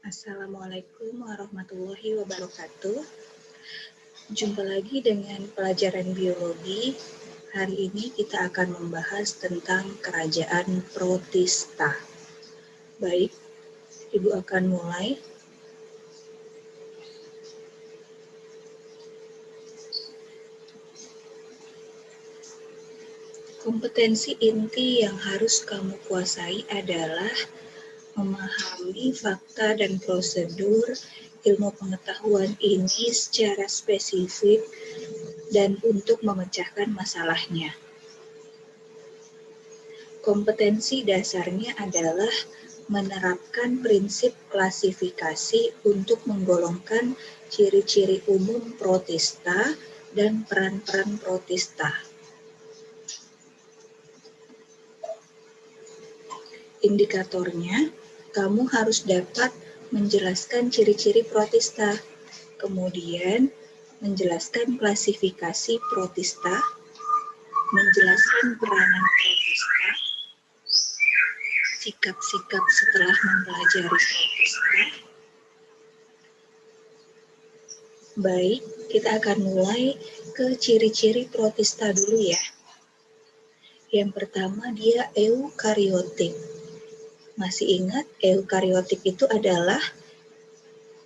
Assalamualaikum warahmatullahi wabarakatuh. Jumpa lagi dengan pelajaran biologi. Hari ini kita akan membahas tentang kerajaan Protista. Baik, Ibu akan mulai. Kompetensi inti yang harus kamu kuasai adalah memahami fakta dan prosedur ilmu pengetahuan ini secara spesifik dan untuk memecahkan masalahnya. Kompetensi dasarnya adalah menerapkan prinsip klasifikasi untuk menggolongkan ciri-ciri umum protista dan peran-peran protista. Indikatornya, kamu harus dapat menjelaskan ciri-ciri protista, kemudian menjelaskan klasifikasi protista, menjelaskan peranan protista, sikap-sikap setelah mempelajari protista. Baik, kita akan mulai ke ciri-ciri protista dulu ya. Yang pertama, dia eukariotik. Masih ingat, eukariotik itu adalah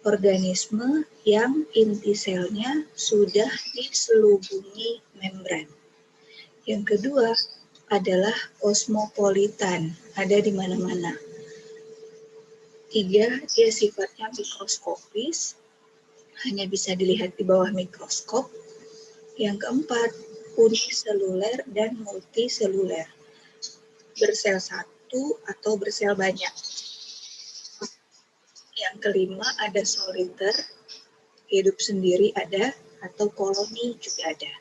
organisme yang inti selnya sudah diselubungi membran. Yang kedua adalah kosmopolitan, ada di mana-mana. Tiga, dia sifatnya mikroskopis, hanya bisa dilihat di bawah mikroskop. Yang keempat, uniseluler dan multiseluler, bersel satu atau bersel banyak. Yang kelima ada soliter, hidup sendiri ada, atau koloni juga ada.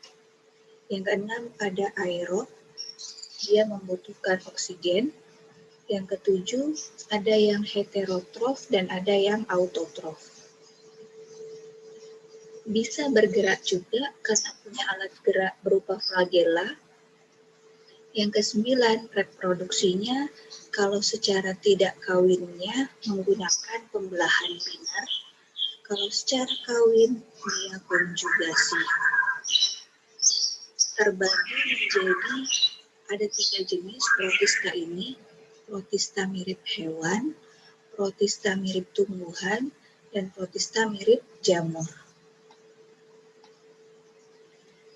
Yang keenam ada aerob, dia membutuhkan oksigen. Yang ketujuh ada yang heterotrof dan ada yang autotrof. Bisa bergerak juga karena punya alat gerak berupa flagella. Yang kesembilan, reproduksinya kalau secara tidak kawinnya menggunakan pembelahan binar. Kalau secara kawin, dia konjugasi. Terbagi menjadi ada 3 jenis protista ini. Protista mirip hewan, protista mirip tumbuhan, dan protista mirip jamur.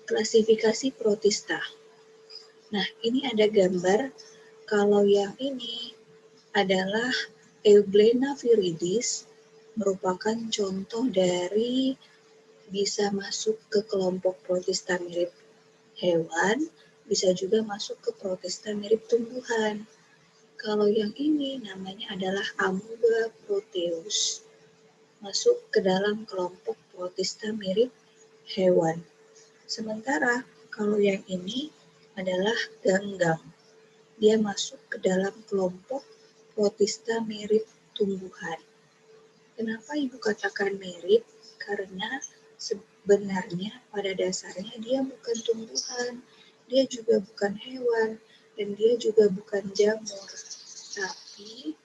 Klasifikasi protista. Nah, ini ada gambar. Kalau yang ini adalah Euglena viridis, merupakan contoh dari bisa masuk ke kelompok protista mirip hewan, bisa juga masuk ke protista mirip tumbuhan. Kalau yang ini namanya adalah Amoeba proteus, masuk ke dalam kelompok protista mirip hewan. Sementara kalau yang ini adalah ganggang, dia masuk ke dalam kelompok protista mirip tumbuhan. Kenapa Ibu katakan mirip? Karena sebenarnya pada dasarnya dia bukan tumbuhan, dia juga bukan hewan, dan dia juga bukan jamur. Tapi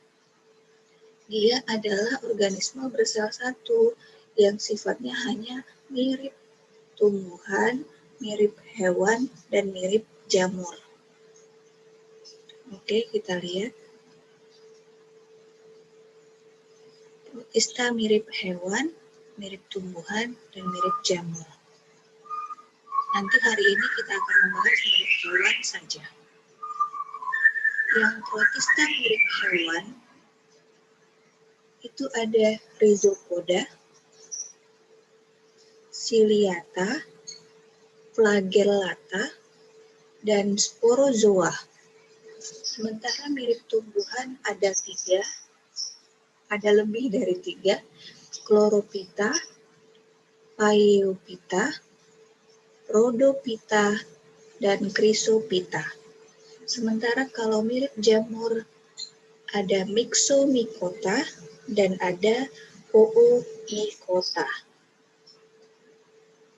dia adalah organisme bersel satu yang sifatnya hanya mirip tumbuhan, mirip hewan, dan mirip jamur. Oke, kita lihat. Protista mirip hewan, mirip tumbuhan, dan mirip jamur. Nanti hari ini kita akan membahas mirip hewan saja. Yang protista mirip hewan itu ada Rhizopoda, Ciliata, Flagellata, dan Sporozoa. Sementara mirip tumbuhan ada 3, ada lebih dari 3, Chlorophyta, Phaeophyta, Rhodophyta, dan Chrysophyta. Sementara kalau mirip jamur ada Myxomycota dan ada Oomycota.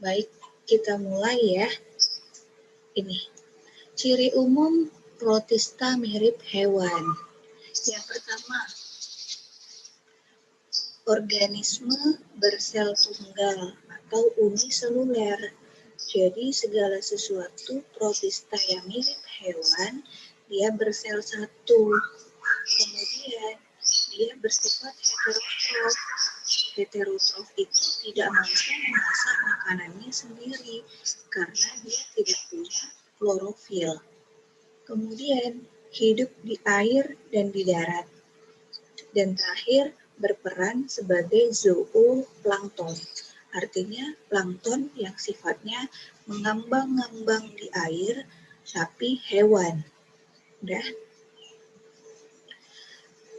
Baik, kita mulai ya. Ini, ciri umum protista mirip hewan. Yang pertama, organisme bersel tunggal atau uniseluler. Jadi segala sesuatu protista yang mirip hewan, dia bersel satu. Kemudian dia bersifat heterotrof. Heterotrof itu tidak mampu memasak makanannya sendiri karena dia tidak punya klorofil. Kemudian hidup di air dan di darat. Dan terakhir berperan sebagai zooplankton. Artinya plankton yang sifatnya mengambang-ngambang di air tapi hewan. Udah.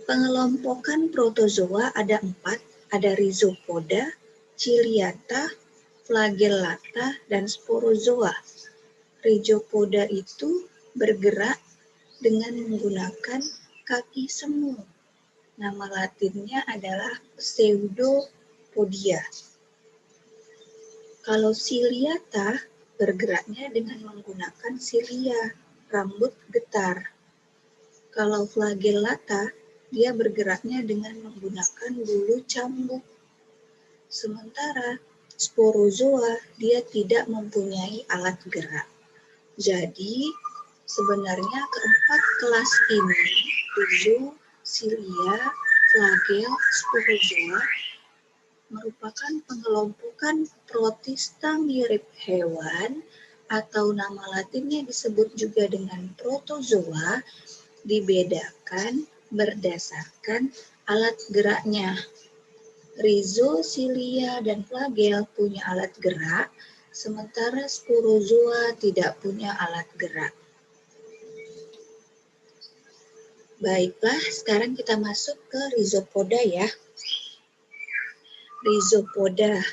Pengelompokan protozoa ada 4, ada rhizopoda, ciliata, flagellata, dan sporozoa. Rhizopoda itu bergerak dengan menggunakan kaki semu. Nama latinnya adalah pseudopodia. Kalau ciliata bergeraknya dengan menggunakan cilia, rambut getar. Kalau flagellata, dia bergeraknya dengan menggunakan bulu cambuk. Sementara sporozoa, dia tidak mempunyai alat gerak. Jadi, sebenarnya keempat kelas ini, rhizo, cilia, flagel, sporozoa, merupakan pengelompokan protista mirip hewan atau nama latinnya disebut juga dengan protozoa, dibedakan berdasarkan alat geraknya. Rhizo, cilia, dan flagel punya alat gerak, sementara sporozoa tidak punya alat gerak. Baiklah, sekarang kita masuk ke rhizopoda ya. Rhizopoda.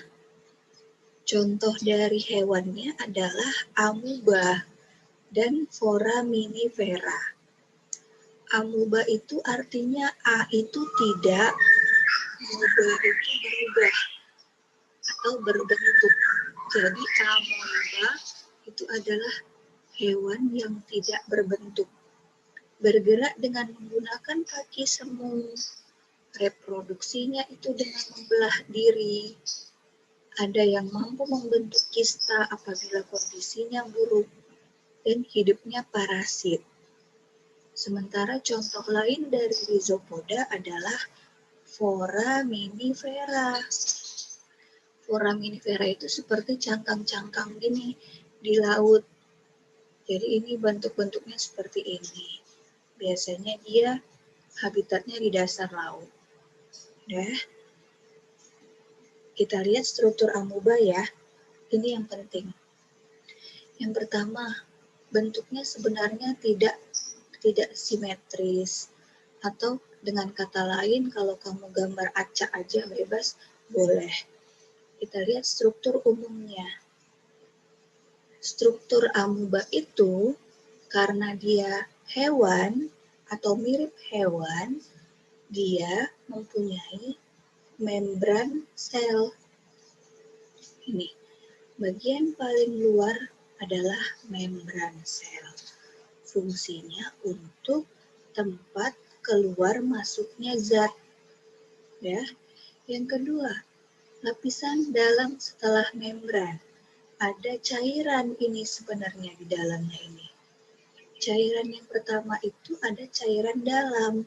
Contoh dari hewannya adalah amuba dan foraminifera. Amuba itu artinya A itu tidak, amuba itu berubah atau berbentuk. Jadi amuba itu adalah hewan yang tidak berbentuk. Bergerak dengan menggunakan kaki semu. Reproduksinya itu dengan membelah diri. Ada yang mampu membentuk kista apabila kondisinya buruk. Dan hidupnya parasit. Sementara contoh lain dari rhizopoda adalah foraminifera. Foraminifera itu seperti cangkang-cangkang gini di laut. Jadi ini bentuk-bentuknya seperti ini. Biasanya dia habitatnya di dasar laut. Udah. Kita lihat struktur amuba ya. Ini yang penting. Yang pertama, bentuknya sebenarnya tidak simetris, atau dengan kata lain kalau kamu gambar acak aja bebas boleh. Kita lihat struktur umumnya. Struktur amuba itu karena dia hewan atau mirip hewan, dia mempunyai membran sel. Ini bagian paling luar adalah membran sel. Fungsinya untuk tempat keluar masuknya zat. Ya. Yang kedua, lapisan dalam setelah membran. Ada cairan ini sebenarnya di dalamnya ini. Cairan yang pertama itu ada cairan dalam.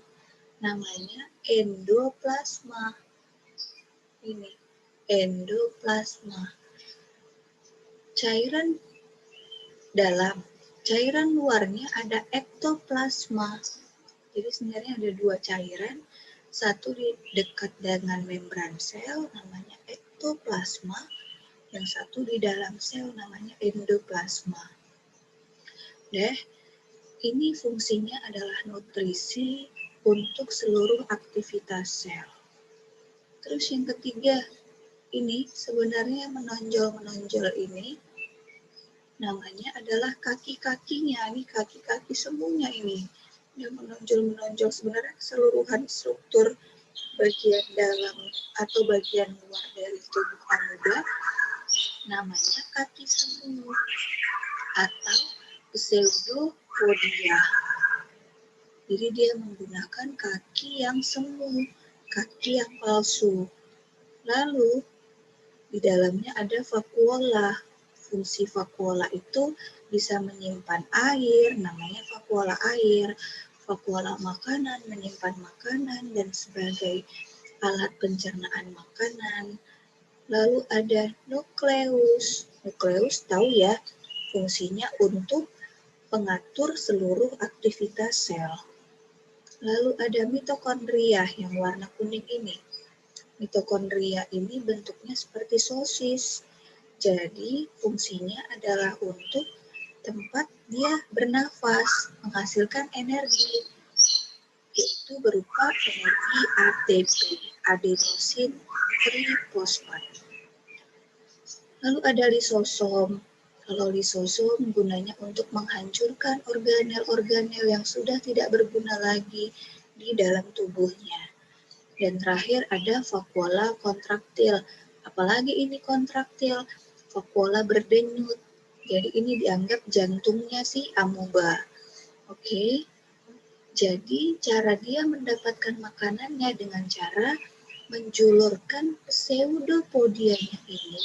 Namanya endoplasma. Ini, endoplasma. Cairan dalam. Cairan luarnya ada ektoplasma. Jadi sebenarnya ada dua cairan, satu di dekat dengan membran sel namanya ektoplasma, yang satu di dalam sel namanya endoplasma. Ini fungsinya adalah nutrisi untuk seluruh aktivitas sel. Terus yang ketiga, ini sebenarnya menonjol ini namanya adalah kaki-kakinya, ini kaki-kaki semuanya ini. Yang menonjol sebenarnya keseluruhan struktur bagian dalam atau bagian luar dari tubuh amuba namanya kaki semu atau pseudopodia. Jadi dia menggunakan kaki yang semu kaki yang palsu. Lalu di dalamnya ada vakuola. Fungsi vakuola itu bisa menyimpan air, namanya vakuola air. Vakuola makanan, menyimpan makanan, dan sebagai alat pencernaan makanan. Lalu ada nukleus. Nukleus tahu ya, fungsinya untuk pengatur seluruh aktivitas sel. Lalu ada mitokondria yang warna kuning ini. Mitokondria ini bentuknya seperti sosis. Jadi fungsinya adalah untuk tempat dia bernafas, menghasilkan energi, yaitu berupa energi ATP, adenosin trifosfat. Lalu ada lisosom. Kalau lisosom gunanya untuk menghancurkan organel-organel yang sudah tidak berguna lagi di dalam tubuhnya. Dan terakhir ada vakuola kontraktil. Apalagi ini kontraktil, vakuola berdenyut. Jadi ini dianggap jantungnya si amoeba. Oke. Jadi cara dia mendapatkan makanannya dengan cara menjulurkan pseudopodianya ini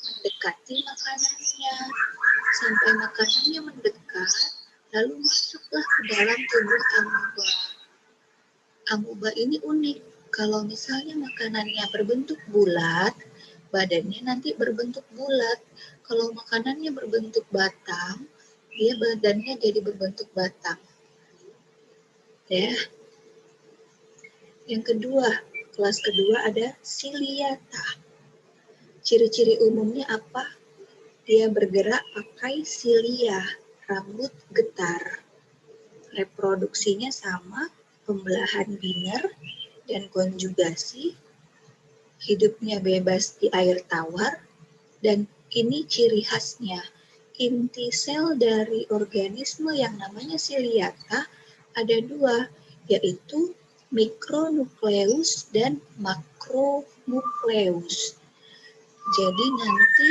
mendekati makanannya. Sampai makanannya mendekat, lalu masuklah ke dalam tubuh amoeba. Amoeba ini unik. Kalau misalnya makanannya berbentuk bulat, badannya nanti berbentuk bulat. Kalau makanannya berbentuk batang, dia badannya jadi berbentuk batang. Ya. Yang kedua, kelas kedua ada ciliata. Ciri-ciri umumnya apa? Dia bergerak pakai silia, rambut getar. Reproduksinya sama, pembelahan biner dan konjugasi. Hidupnya bebas di air tawar. Dan ini ciri khasnya. Inti sel dari organisme yang namanya ciliata ada dua, yaitu mikronukleus dan makronukleus. Jadi nanti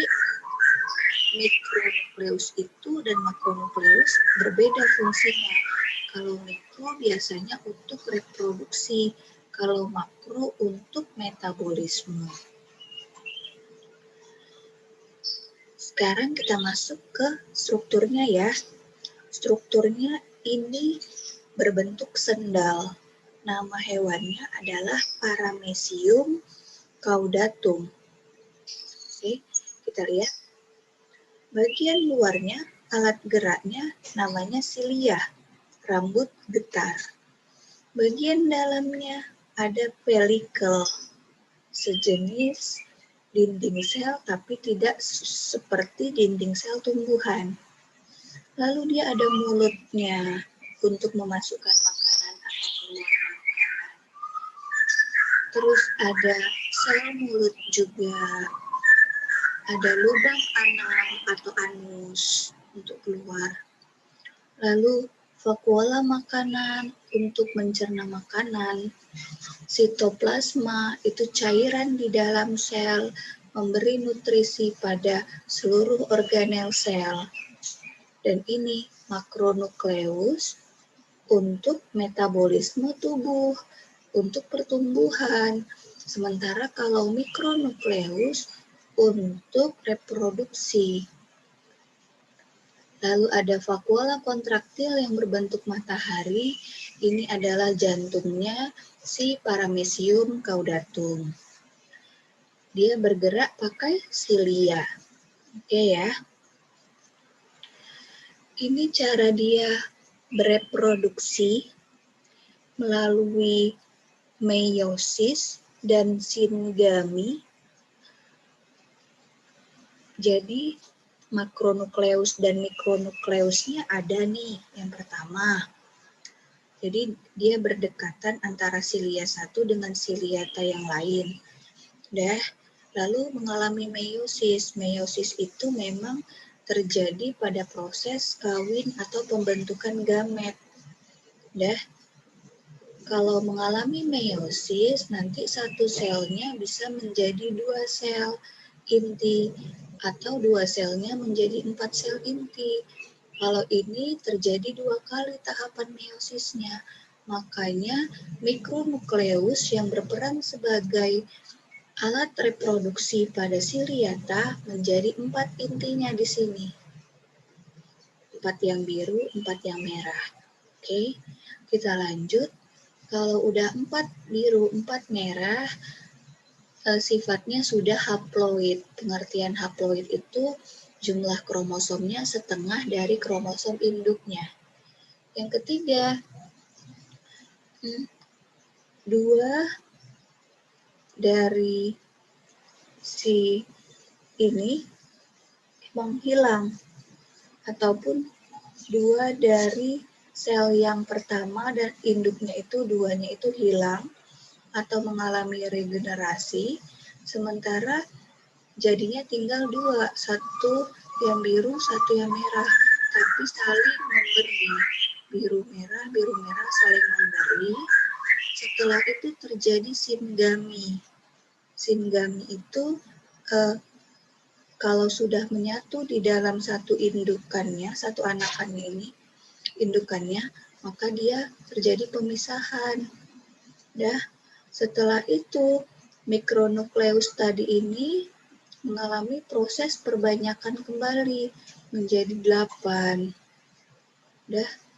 mikronukleus itu dan makronukleus berbeda fungsinya. Kalau mikro biasanya untuk reproduksi, kalau makro untuk metabolisme. Sekarang kita masuk ke strukturnya ya. Strukturnya ini berbentuk sendal. Nama hewannya adalah Paramecium caudatum. Oke, kita lihat. Bagian luarnya, alat geraknya namanya silia, rambut getar. Bagian dalamnya ada pelikel, sejenis dinding sel tapi tidak seperti dinding sel tumbuhan. Lalu dia ada mulutnya untuk memasukkan makanan atau keluar makanan. Terus ada sel mulut juga. Ada lubang anal atau anus untuk keluar. Lalu vakuola makanan untuk mencerna makanan. Sitoplasma itu cairan di dalam sel memberi nutrisi pada seluruh organel sel. Dan ini makronukleus untuk metabolisme tubuh, untuk pertumbuhan. Sementara kalau mikronukleus untuk reproduksi. Lalu ada vakuola kontraktil yang berbentuk matahari. Ini adalah jantungnya si Paramecium caudatum. Dia bergerak pakai silia. Oke ya. Ini cara dia bereproduksi melalui meiosis dan singami. Jadi makronukleus dan mikronukleusnya ada nih yang pertama. Jadi dia berdekatan antara silia satu dengan siliata yang lain. Lalu mengalami meiosis. Meiosis itu memang terjadi pada proses kawin atau pembentukan gamet. Kalau mengalami meiosis, nanti satu selnya bisa menjadi 2 sel inti atau 2 selnya menjadi 4 sel inti. Kalau ini terjadi 2 kali tahapan meiosisnya. Makanya mikronukleus yang berperan sebagai alat reproduksi pada Siliata menjadi 4 intinya di sini. 4 yang biru, 4 yang merah. Oke, kita lanjut. Kalau udah 4 biru, 4 merah, sifatnya sudah haploid. Pengertian haploid itu jumlah kromosomnya setengah dari kromosom induknya. Yang ketiga, 2 dari si ini emang hilang, ataupun 2 dari sel yang pertama dan induknya itu 2-nya itu hilang atau mengalami regenerasi, sementara jadinya tinggal 2, 1 yang biru, 1 yang merah, tapi saling memberi. Biru merah saling memberi. Setelah itu terjadi singami. Singami itu kalau sudah menyatu di dalam satu indukannya, satu anakannya ini, indukannya, maka dia terjadi pemisahan. Setelah itu mikronukleus tadi ini mengalami proses perbanyakan kembali menjadi 8.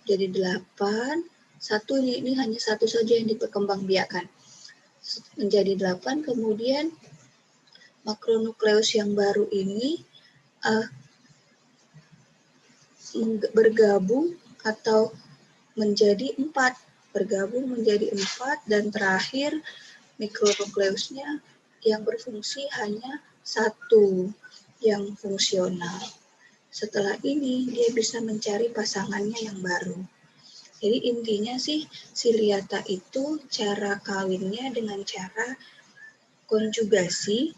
Jadi 8. Satu ini hanya satu saja yang diperkembangbiakan. Menjadi 8, kemudian makronukleus yang baru ini bergabung atau menjadi 4. Bergabung menjadi 4 dan terakhir mikronukleusnya yang berfungsi hanya 1 yang fungsional. Setelah ini dia bisa mencari pasangannya yang baru. Jadi intinya sih Siliata itu cara kawinnya dengan cara konjugasi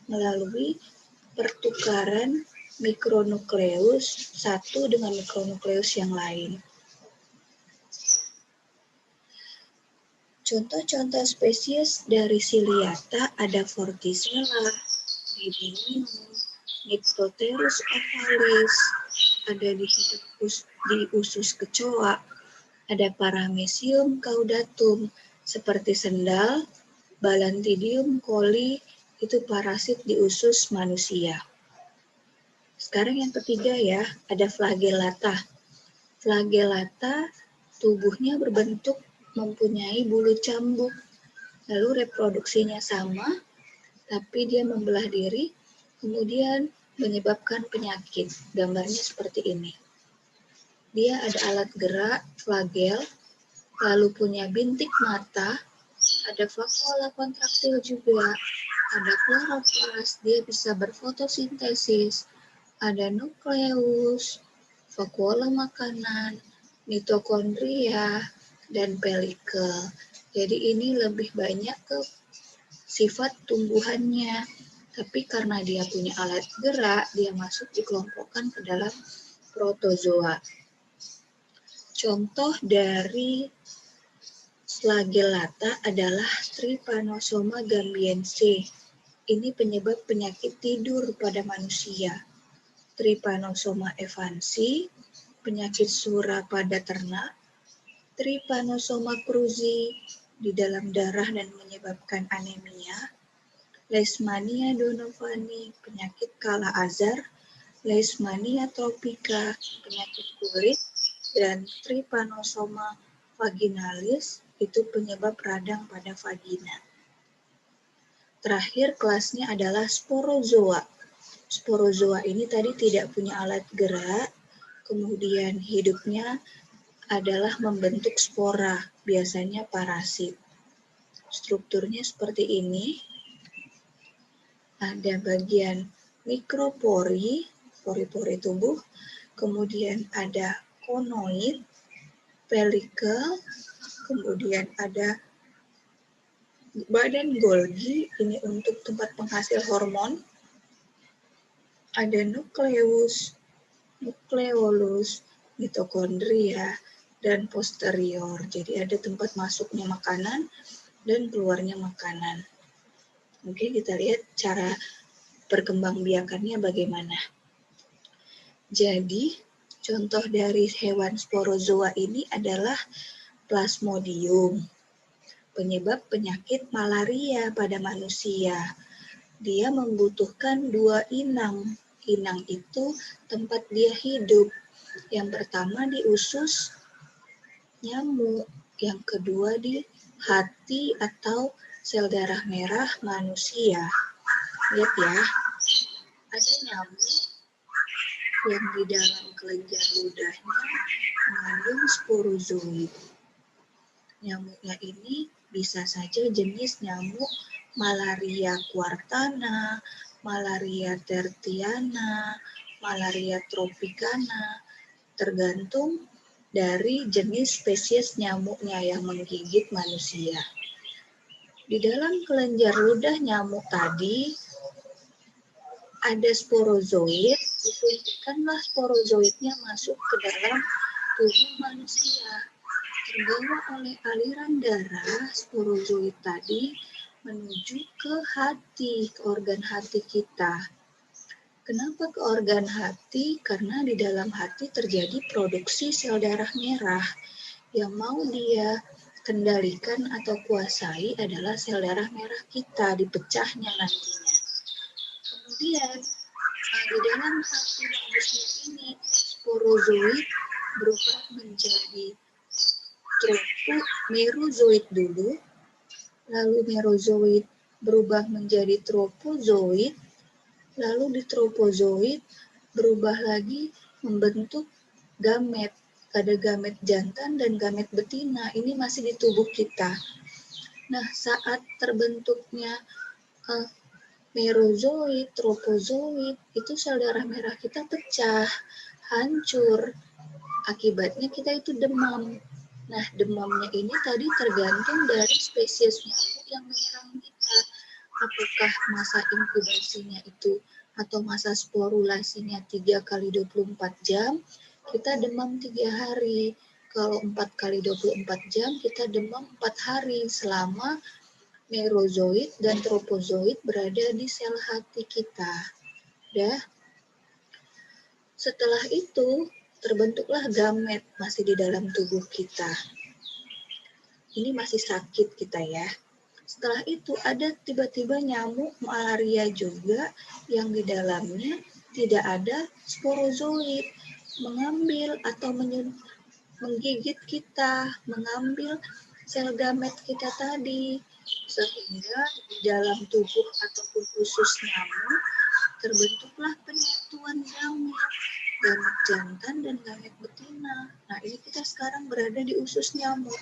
melalui pertukaran mikronukleus satu dengan mikronukleus yang lain. Contoh-contoh spesies dari Siliata ada Vorticella, Ribinium, Nyctoterus ovalis, ada di usus kecoa, ada Paramecium caudatum, seperti sendal, Balantidium coli, itu parasit di usus manusia. Sekarang yang ketiga ya, ada Flagellata. Flagellata tubuhnya berbentuk mempunyai bulu cambuk, lalu reproduksinya sama, tapi dia membelah diri, kemudian menyebabkan penyakit. Gambarnya seperti ini. Dia ada alat gerak, flagel, lalu punya bintik mata, ada vakuola kontraktil juga, ada kloroplas, dia bisa berfotosintesis, ada nukleus, vakuola makanan, mitokondria, dan pelikel. Jadi ini lebih banyak ke sifat tumbuhannya. Tapi karena dia punya alat gerak, dia masuk dikelompokkan ke dalam protozoa. Contoh dari Flagellata adalah Trypanosoma gambiense. Ini penyebab penyakit tidur pada manusia. Trypanosoma evansi, penyakit sura pada ternak. Trypanosoma cruzi di dalam darah dan menyebabkan anemia. Leishmania donovani, penyakit kala azar. Leishmania tropica, penyakit kulit. Dan Trypanosoma vaginalis, itu penyebab radang pada vagina. Terakhir kelasnya adalah sporozoa. Sporozoa ini tadi tidak punya alat gerak, kemudian hidupnya adalah membentuk spora, biasanya parasit. Strukturnya seperti ini. Ada bagian mikropori, pori-pori tubuh, kemudian ada konoid, pelikel, kemudian ada badan Golgi, ini untuk tempat penghasil hormon, ada nukleus, nukleolus, mitokondria, dan posterior. Jadi ada tempat masuknya makanan dan keluarnya makanan. Oke, kita lihat cara perkembangbiakannya bagaimana. Jadi, contoh dari hewan sporozoa ini adalah Plasmodium, penyebab penyakit malaria pada manusia. Dia membutuhkan 2 inang. Inang itu tempat dia hidup. Yang pertama di usus nyamuk, yang kedua di hati atau sel darah merah manusia. Lihat ya, ada nyamuk yang di dalam kelenjar ludahnya mengandung sporozoid. Nyamuknya ini bisa saja jenis nyamuk malaria quartana, malaria tertiana, malaria tropicana, tergantung dari jenis spesies nyamuknya yang menggigit manusia. Di dalam kelenjar ludah nyamuk tadi ada sporozoid, disuntikkanlah sporozoidnya masuk ke dalam tubuh manusia. Terbawa oleh aliran darah, sporozoid tadi menuju ke hati, ke organ hati kita. Kenapa ke organ hati? Karena di dalam hati terjadi produksi sel darah merah. Yang mau dia kendalikan atau kuasai adalah sel darah merah kita, dipecahnya nantinya. Kemudian, di dalam hati manusia ini, sporozoid berubah menjadi merozoid dulu, lalu merozoid berubah menjadi tropozoid, lalu di tropozoid berubah lagi membentuk gamet. Ada gamet jantan dan gamet betina, ini masih di tubuh kita. Nah, saat terbentuknya merozoid, tropozoid, itu sel darah merah kita pecah, hancur. Akibatnya kita itu demam. Nah, demamnya ini tadi tergantung dari spesies nyamuk yang menyerang kita. Apakah masa inkubasinya itu atau masa sporulasinya 3 kali 24 jam, kita demam 3 hari. Kalau 4 kali 24 jam, kita demam 4 hari selama merozoid dan tropozoid berada di sel hati kita. Setelah itu, terbentuklah gamet masih di dalam tubuh kita. Ini masih sakit kita ya. Setelah itu ada tiba-tiba nyamuk malaria juga yang di dalamnya tidak ada sporozoid, mengambil atau menggigit kita, mengambil sel gamet kita tadi, sehingga di dalam tubuh ataupun usus nyamuk terbentuklah penyatuan gamet jantan dan gamet betina. Nah, ini kita sekarang berada di usus nyamuk.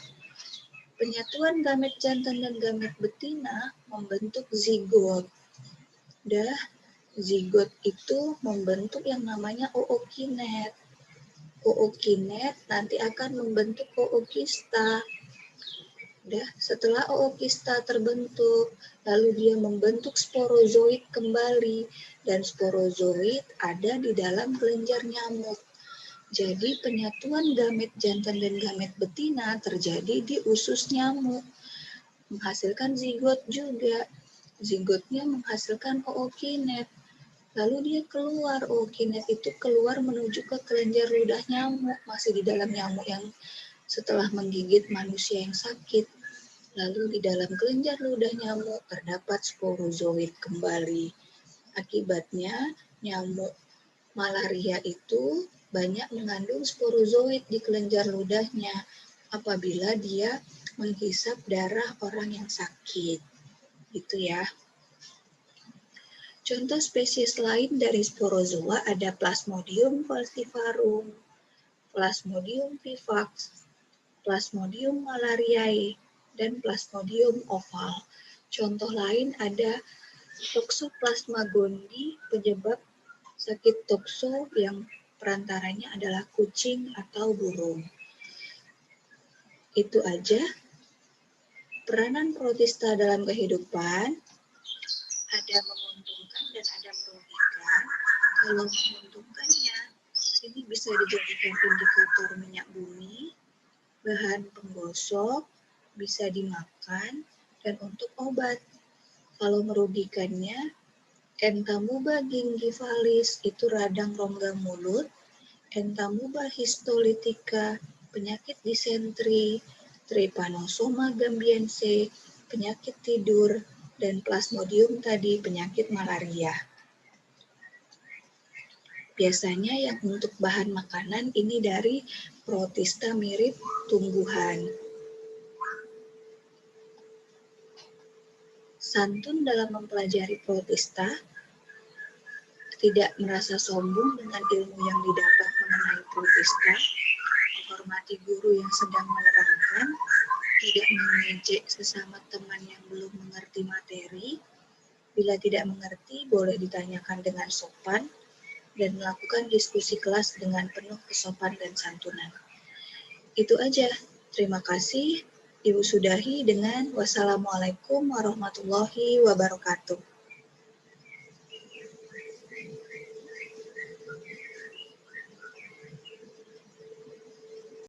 Penyatuan gamet jantan dan gamet betina membentuk zigot. Zigot itu membentuk yang namanya ookinet. Ookinet nanti akan membentuk ookista. Setelah ookista terbentuk, lalu dia membentuk sporozoid kembali, dan sporozoid ada di dalam kelenjar nyamuk. Jadi penyatuan gamet jantan dan gamet betina terjadi di usus nyamuk, menghasilkan zigot juga. Zigotnya menghasilkan ookinet. Lalu dia keluar, ookinet itu keluar menuju ke kelenjar ludah nyamuk, masih di dalam nyamuk yang setelah menggigit manusia yang sakit. Lalu di dalam kelenjar ludah nyamuk terdapat sporozoid kembali. Akibatnya nyamuk malaria itu banyak mengandung sporozoid di kelenjar ludahnya apabila dia menghisap darah orang yang sakit. Gitu ya. Contoh spesies lain dari sporozoa ada Plasmodium falciparum, Plasmodium vivax, Plasmodium malariae, dan Plasmodium oval. Contoh lain ada Toxoplasma gondii, penyebab sakit tokso yang perantaranya adalah kucing atau burung. Itu aja. Peranan protista dalam kehidupan ada menguntungkan dan ada merugikan. Kalau menguntungkannya, ini bisa dijadikan indikator minyak bumi, bahan penggosok, bisa dimakan, dan untuk obat. Kalau merugikannya, Entamuba gingivalis itu radang rongga mulut, Entamuba histolytica penyakit disentri, Trypanosoma gambiense, penyakit tidur, dan Plasmodium tadi penyakit malaria. Biasanya yang untuk bahan makanan ini dari protista mirip tumbuhan. Santun dalam mempelajari protista, tidak merasa sombong dengan ilmu yang didapat mengenai protista, menghormati guru yang sedang menerangkan, tidak mengejek sesama teman yang belum mengerti materi. Bila tidak mengerti, boleh ditanyakan dengan sopan, dan melakukan diskusi kelas dengan penuh kesopanan dan santunan. Itu aja. Terima kasih. Ibu sudahi dengan wassalamualaikum warahmatullahi wabarakatuh.